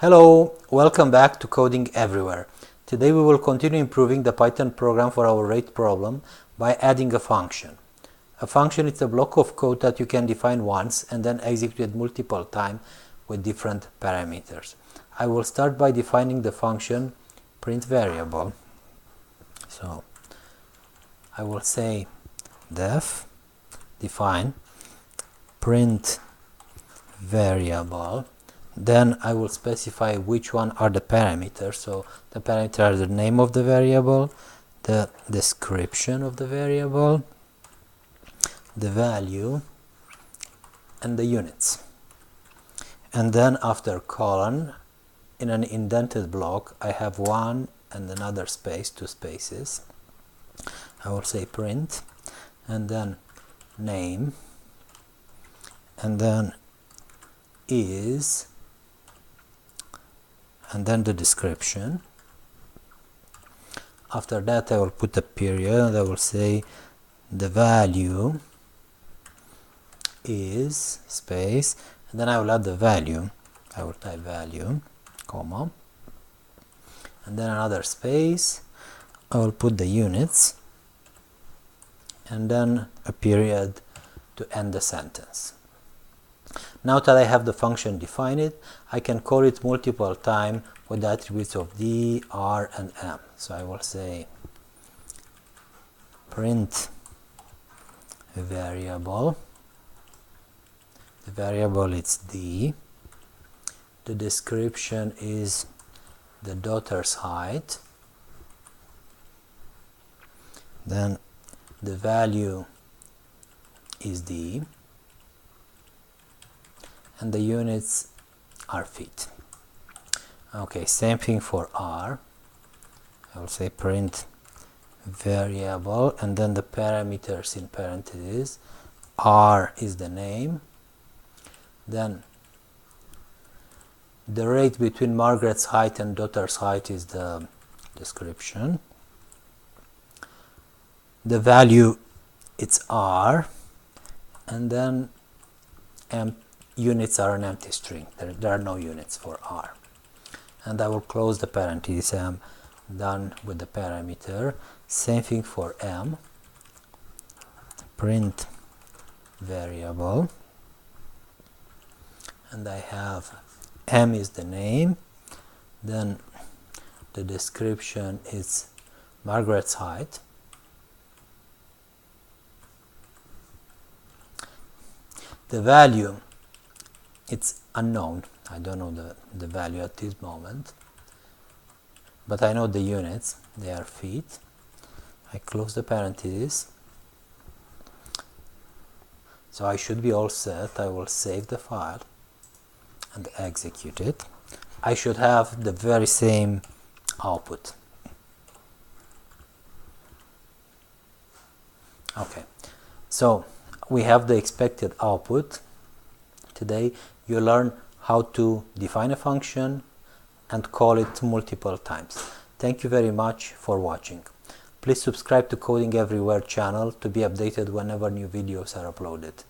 Hello, welcome back to Coding Everywhere. Today we will continue improving the Python program for our rate problem by adding a function. A function is a block of code that you can define once and then execute multiple times with different parameters. I will start by defining the function print variable. So I will say define print variable. Then I will specify which one are the parameters. So the parameters are the name of the variable, the description of the variable, the value, and the units. And then after colon, in an indented block, I have one and another space, two spaces. I will say print, and then name, and then is, and then the description. After that I will put a period and I will say the value is space, and then I will add the value. I will type value, comma, and then another space. I will put the units and then a period to end the sentence. Now that I have the function defined, I can call it multiple times with the attributes of d, r, and m. So I will say print variable. The variable is d. The description is the daughter's height. Then the value is d. And the units are feet. Okay, same thing for r. I will say print variable, and then the parameters in parentheses. R is the name. Then the rate between Margaret's height and daughter's height is the description. The value, it's r, and then units are an empty string. There are no units for r. And I will close the parentheses. I'm done with the parameter. Same thing for m. Print variable. And I have m is the name. Then the description is Margaret's height. The value, it's unknown. I don't know the value at this moment, but I know the units, they are feet. I close the parentheses. So I should be all set. I will save the file and execute it. I should have the very same output. Okay, so we have the expected output. Today you learn how to define a function and call it multiple times. Thank you very much for watching. Please subscribe to Coding Everywhere channel to be updated whenever new videos are uploaded.